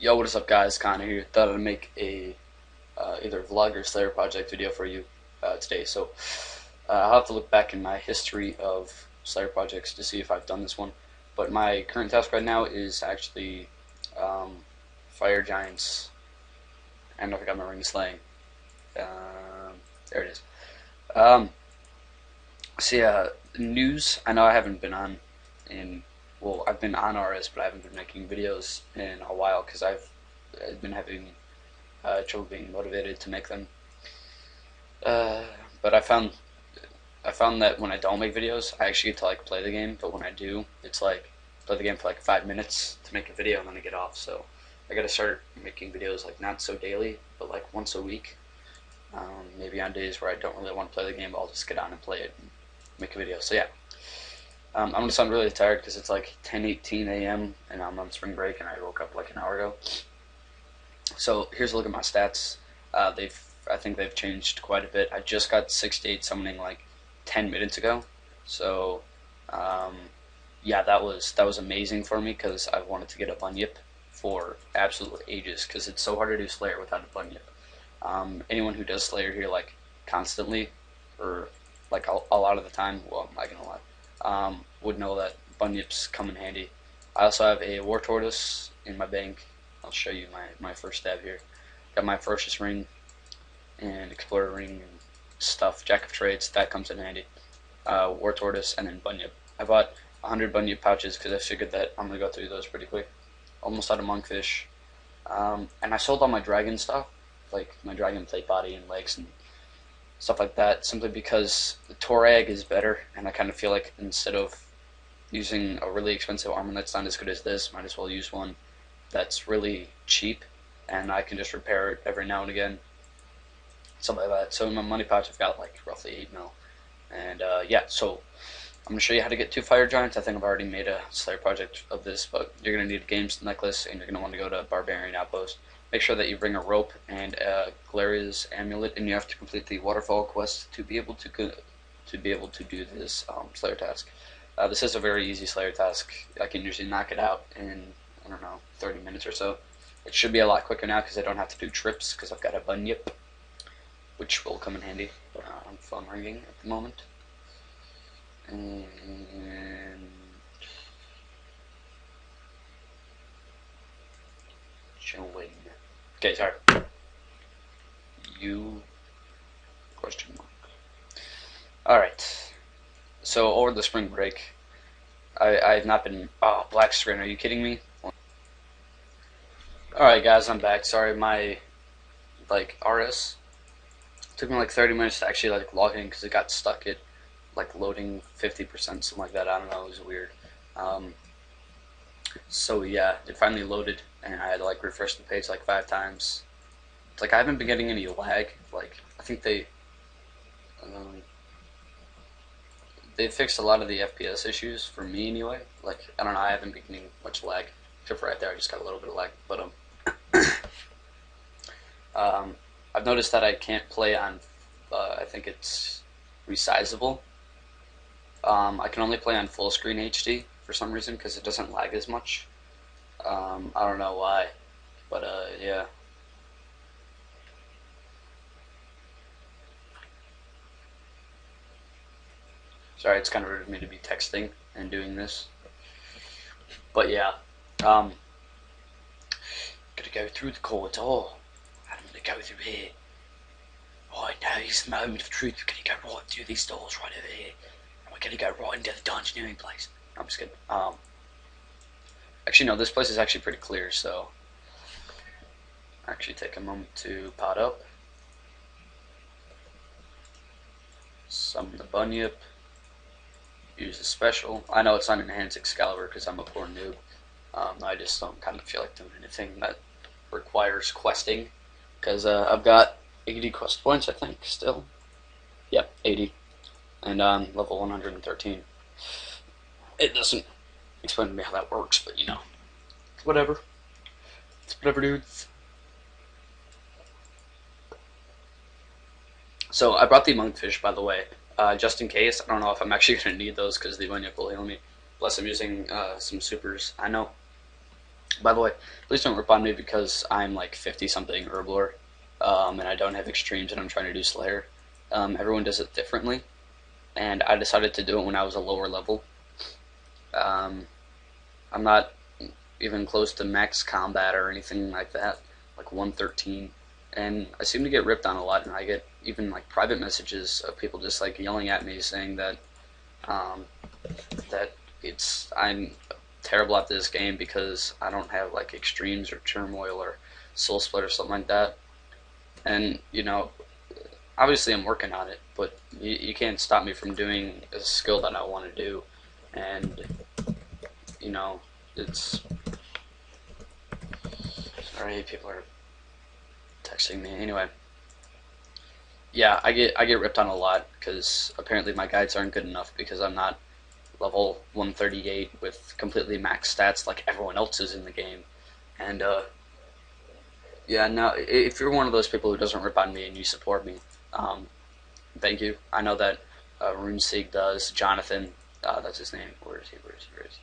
Yo, what is up, guys? Connor here. Thought I'd make a either vlog or Slayer project video for you today. So I'll have to look back in my history of Slayer projects to see if I've done this one. But my current task right now is actually Fire Giants. I don't know if I got my ring slaying. There it is. So yeah, news. I know I haven't been on in I've been on RS, but I haven't been making videos in a while because I've been having trouble being motivated to make them. But I found that when I don't make videos, I actually get to like play the game. But when I do, it's like play the game for like 5 minutes to make a video and then I get off. So I gotta start making videos like not so daily, but like once a week. Maybe on days where I don't really want to play the game, but I'll just get on and play it and make a video. So yeah. I'm gonna sound really tired because it's like 10:18 a.m. and I'm on spring break and I woke up like an hour ago. So here's a look at my stats. I think they've changed quite a bit. I just got 68 summoning like 10 minutes ago. So yeah, that was amazing for me because I've wanted to get a bunyip for absolute ages because it's so hard to do Slayer without a bunyip. Anyone who does Slayer here like constantly or like a lot of the time, well, I'm not gonna lie. Would know that bunyips come in handy. I also have a war tortoise in my bank. I'll show you my first stab here. Got my ferocious ring and explorer ring and stuff. Jack of trades, that comes in handy. War tortoise and then bunyip. I bought 100 bunyip pouches because I figured that I'm gonna go through those pretty quick. Almost out of monkfish. And I sold all my dragon stuff, like my dragon plate body and legs and stuff like that, simply because the Torag is better, and I kind of feel like instead of using a really expensive armor that's not as good as this, might as well use one that's really cheap, and I can just repair it every now and again, something like that. So in my money pouch I've got like roughly 8 mil, and yeah, so I'm going to show you how to get 2 fire giants. I think I've already made a Slayer project of this, but you're going to need a games necklace, and you're going to want to go to Barbarian Outpost. Make sure that you bring a rope and a Galeria's amulet, and you have to complete the waterfall quest to be able to do this Slayer task. This is a very easy Slayer task. I can usually knock it out in, I don't know, 30 minutes or so. It should be a lot quicker now because I don't have to do trips because I've got a bunyip, which will come in handy. Phone ringing at the moment. And join. Okay, sorry. You question mark. Alright. So over the spring break, I've not been black screen, are you kidding me? Alright guys, I'm back. Sorry, my RS took me like 30 minutes to actually like log in because it got stuck at like loading 50%, something like that. I don't know, it was weird. So yeah, it finally loaded, and I had to like refresh the page like 5 times. It's like I haven't been getting any lag. Like I think they fixed a lot of the FPS issues for me anyway. Like I don't know, I haven't been getting much lag, except for right there. I just got a little bit of lag. But I've noticed that I can't play on. I think it's resizable. I can only play on full screen HD for some reason because it doesn't lag as much. I don't know why, but yeah. Sorry, it's kind of rude of me to be texting and doing this, but yeah. Gotta go through the corridor. I'm gonna go through here. Right now is the moment of truth. We're gonna go right through these doors right over here. We're gonna go right into the dungeoneering place. I'm just kidding. Actually, no, this place is actually pretty clear, so actually take a moment to pot up. Summon the bunyip. Use a special. I know it's not enhanced Excalibur because I'm a poor noob. I just don't kind of feel like doing anything that requires questing because I've got 80 quest points, I think, still. Yep, 80. And level 113. It doesn't explain to me how that works, but you know, it's whatever. It's whatever, dudes. So I brought the monkfish, by the way, just in case. I don't know if I'm actually going to need those because the bunyip will heal me. Plus I'm using some supers. I know By the way, please don't rip on me because I'm like 50 something Herblore, and I don't have extremes and I'm trying to do Slayer. Everyone does it differently, and I decided to do it when I was a lower level. Um, I'm not even close to max combat or anything like that, like 113. And I seem to get ripped on a lot, and I get even like private messages of people just like yelling at me saying um, that I'm terrible at this game because I don't have like extremes or turmoil or soul split or something like that. And obviously I'm working on it, but you can't stop me from doing a skill that I want to do. And it's sorry, people are texting me. Anyway, yeah, I get ripped on a lot because apparently my guides aren't good enough because I'm not level 138 with completely max stats like everyone else is in the game. And yeah, now if you're one of those people who doesn't rip on me and you support me, um, thank you. I know that Runescape does. Jonathan, that's his name. Where is he? Where is he? Where is he?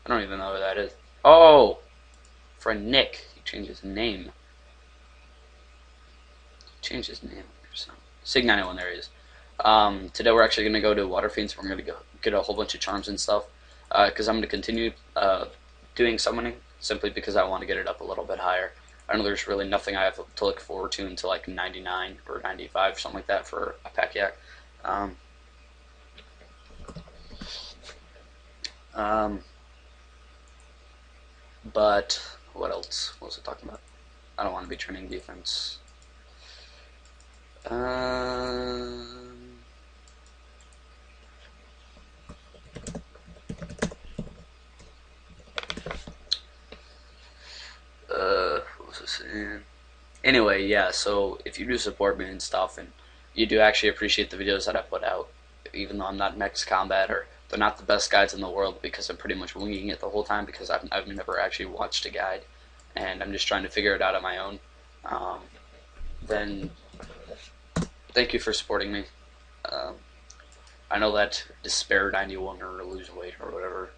I don't even know who that is. Oh, friend Nick. He changed his name. Change his name. Sig91, there he is. Today we're actually going to go to Water Fiends. We're going to go get a whole bunch of charms and stuff. Because I'm going to continue doing summoning, simply because I want to get it up a little bit higher. I know there's really nothing I have to look forward to until like 99 or 95, something like that for a pack yak. But what else? What was I talking about? I don't want to be training defense. What was I saying? Anyway, yeah, so if you do support me and stuff, and you do actually appreciate the videos that I put out, even though I'm not max combat or they're not the best guides in the world because I'm pretty much winging it the whole time because I've never actually watched a guide and I'm just trying to figure it out on my own, then thank you for supporting me. I know that Despair91 or Lose Weight or whatever,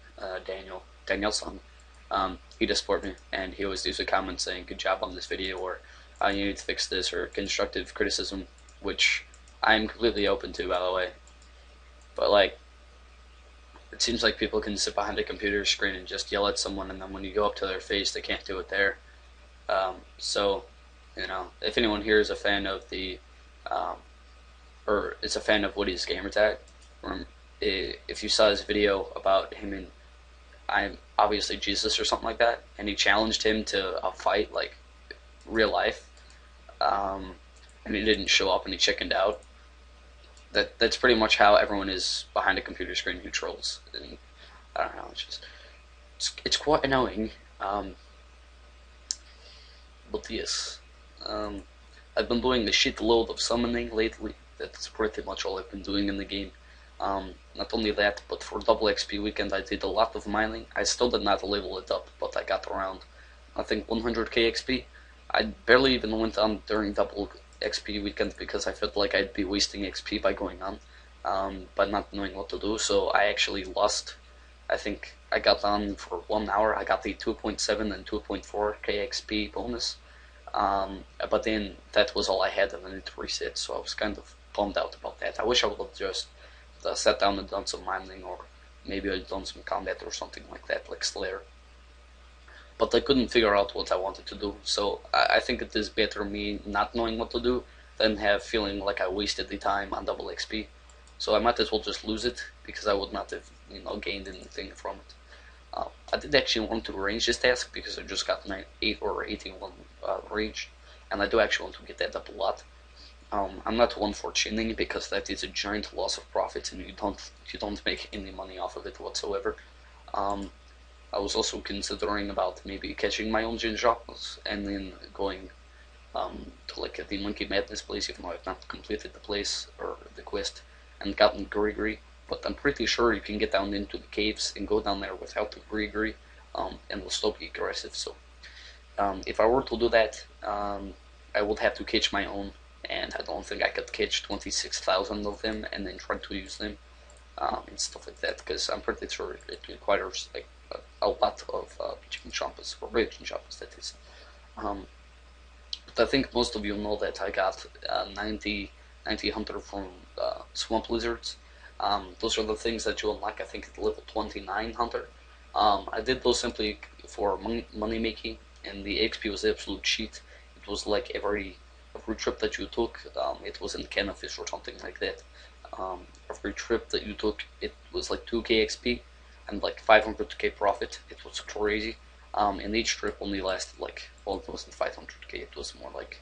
Danielson, he does support me, and he always leaves a comment saying good job on this video, or you need to fix this, or constructive criticism, which I'm completely open to, by the way. But like, it seems like people can sit behind a computer screen and just yell at someone, and then when you go up to their face, they can't do it there. So, if anyone here is a fan of the, or is a fan of Woody's gamertag, if you saw his video about him and I'm obviously Jesus or something like that, and he challenged him to a fight, like real life, and he didn't show up and he chickened out. That's pretty much how everyone is behind a computer screen who trolls. And I don't know, it's quite annoying. But yes, I've been doing a shitload of summoning lately. That's pretty much all I've been doing in the game. Not only that, but for double XP weekend I did a lot of mining. I still did not level it up, but I got around, I think, 100k XP. I barely even went on during double XP weekend because I felt like I'd be wasting XP by going on, by not knowing what to do. So I actually lost. I think I got on for 1 hour. I got the 2.7 and 2.4k XP bonus, but then that was all I had, and then it reset. So I was kind of bummed out about that. I wish I would have just sat down and done some mining, or maybe I'd done some combat or something like that, like Slayer. But I couldn't figure out what I wanted to do, so I think it is better me not knowing what to do than have feeling like I wasted the time on double XP. So I might as well just lose it, because I would not have gained anything from it. I did actually want to arrange this task because I just got 8 or 81 range, and I do actually want to get that up a lot. I'm not one for chinning because that is a giant loss of profits, and you don't make any money off of it whatsoever. I was also considering about maybe catching my own Jinjapas and then going to like the Monkey Madness place, even though I've not completed the place or the quest and gotten Grigri. But I'm pretty sure you can get down into the caves and go down there without the Grigri, and will still be aggressive. So if I were to do that, I would have to catch my own, and I don't think I could catch 26,000 of them and then try to use them and stuff like that, because I'm pretty sure it requires like a lot of chicken champus, or real chicken champus, that is. Um, but I think most of you know that I got 90 hunter from swamp lizards. Those are the things that you unlock, I think, at level 29 hunter. I did those simply for money making, and the XP was absolute cheat. It was like every trip that you took, it was in can of fish or something like that. Every trip that you took, it was like 2k XP and like 500k profit. It was crazy. And each trip only lasted like, well, it wasn't 500k. It was more like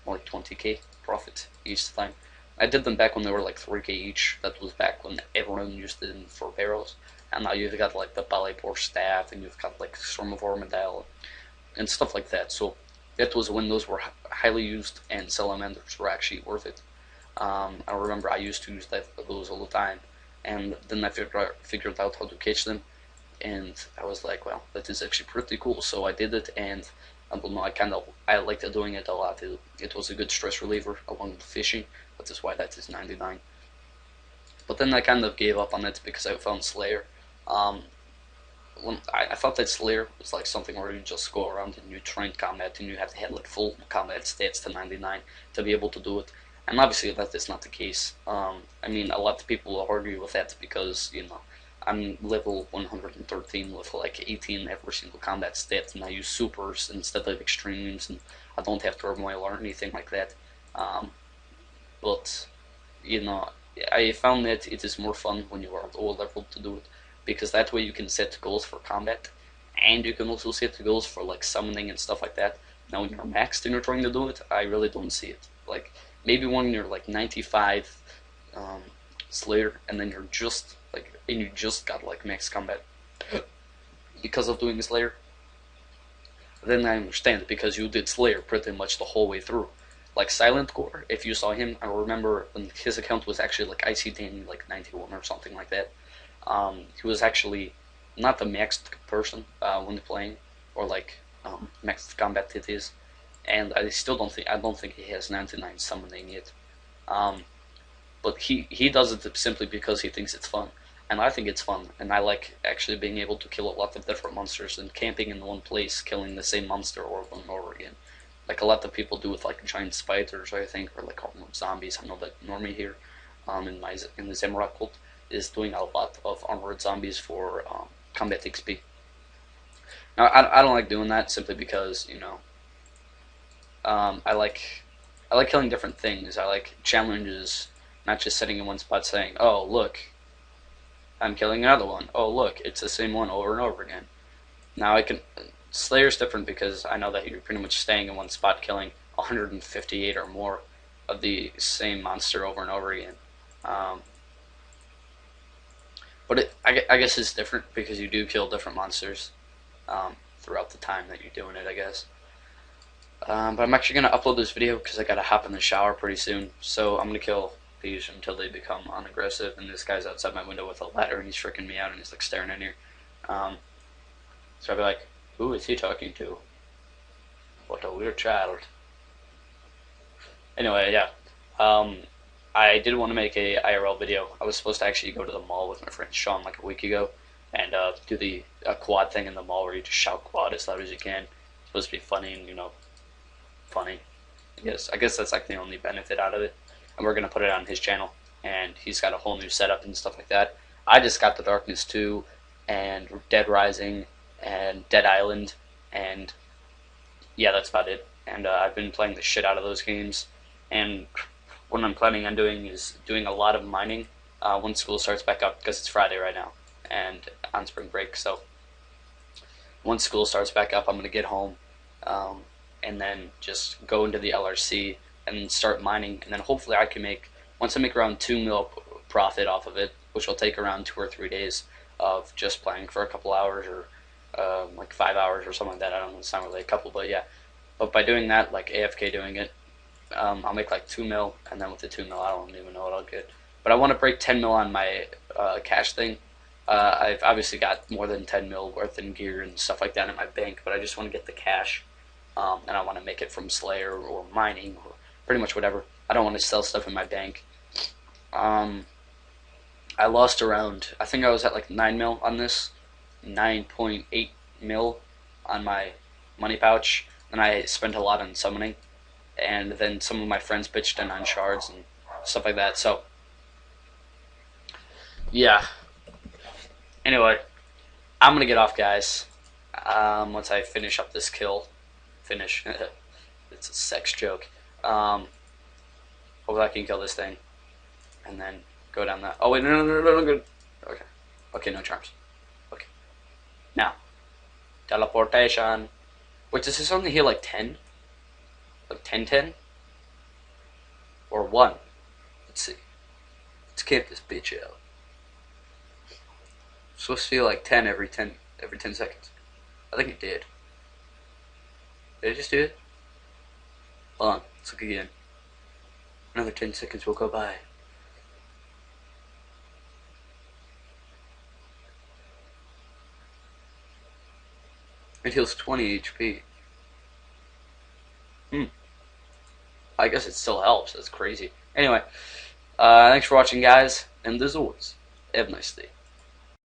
20k profit each time. I did them back when they were like 3k each. That was back when everyone used them for barrels. And now you've got like the Ballypore staff, and you've got like Storm of Armadale and stuff like that. So that was when those were highly used, and salamanders were actually worth it. I remember I used to use those all the time, and then I figured out how to catch them, and I was like, well, that is actually pretty cool. So I did it, and I don't know, I liked doing it a lot. It was a good stress reliever along with fishing, but that's why that is 99. But then I kind of gave up on it because I found Slayer. Um, when I thought that Slayer was like something where you just go around and you train combat, and you have to have like full combat stats to 99 to be able to do it. And obviously that is not the case. I mean, a lot of people will argue with that because, I'm level 113 with like 18 every single combat stat, and I use supers instead of extremes, and I don't have turmoil or anything like that. Um, but, you know, I found that it is more fun when you are low level to do it, because that way you can set goals for combat, and you can also set goals for like summoning and stuff like that. Now when you're maxed and you're trying to do it, I really don't see it. Like, maybe when you're like 95 Slayer, and then you just got like max combat because of doing Slayer, then I understand, because you did Slayer pretty much the whole way through. Like Silent Core, if you saw him, I remember when his account was actually like IC Danny like 91 or something like that. He was actually not the maxed person when playing, or like maxed combat it is, and I don't think he has 99 summoning yet. Um, but he does it simply because he thinks it's fun, and I think it's fun, and I like actually being able to kill a lot of different monsters and camping in one place, killing the same monster over and over again, like a lot of people do with like giant spiders, I think, or like armored zombies. I know that Normie here, in the Zemrock cult, is doing a lot of armored zombies for combat XP. Now I don't like doing that simply because I like killing different things. I like challenges, not just sitting in one spot saying, "Oh look, I'm killing another one. Oh look, it's the same one over and over again." Now I can Slayer's different because I know that you're pretty much staying in one spot, killing 158 or more of the same monster over and over again. Um, but I guess it's different because you do kill different monsters throughout the time that you're doing it, I guess. But I'm actually going to upload this video because I got to hop in the shower pretty soon. So I'm going to kill these until they become unaggressive. And this guy's outside my window with a ladder, and he's freaking me out, and he's like staring in here. So I'll be like, who is he talking to? What a weird child. Anyway, yeah. I did want to make a IRL video. I was supposed to actually go to the mall with my friend Sean like a week ago and do the quad thing in the mall where you just shout quad as loud as you can. It's supposed to be funny and, funny. I guess that's like the only benefit out of it. And we're going to put it on his channel. And he's got a whole new setup and stuff like that. I just got The Darkness 2 and Dead Rising and Dead Island, and yeah, that's about it. And I've been playing the shit out of those games, and what I'm planning on doing is doing a lot of mining when school starts back up, because it's Friday right now and on spring break. So once school starts back up, I'm going to get home and then just go into the LRC and start mining, and then hopefully I can once I make around 2 mil profit off of it, which will take around 2 or 3 days of just playing for a couple hours, or like 5 hours or something like that. I don't know, it's not really a couple, but yeah. But by doing that, like AFK doing it, I'll make like 2 mil, and then with the 2 mil, I don't even know what I'll get. But I want to break 10 mil on my cash thing. I've obviously got more than 10 mil worth in gear and stuff like that in my bank, but I just want to get the cash, and I want to make it from Slayer or mining or pretty much whatever. I don't want to sell stuff in my bank. I lost around, I think I was at like 9 mil on this, 9.8 mil on my money pouch, and I spent a lot on summoning, and then some of my friends pitched in on shards and stuff like that. So yeah. Anyway, I'm gonna get off, guys. Once I finish up this kill, it's a sex joke. Hopefully I can kill this thing, and then go down that. Oh wait, no, good. Okay, okay, no charms. Okay, now teleportation. Wait, does this only heal like 10? Like 10, or 1? Let's see. Let's camp this bitch out. It's supposed to feel like 10 every 10 seconds. I think it did. Did it just do it? Hold on, let's look again. Another 10 seconds will go by. It heals 20 HP. I guess it still helps. That's crazy. Anyway, thanks for watching, guys. And as always, have a nice day.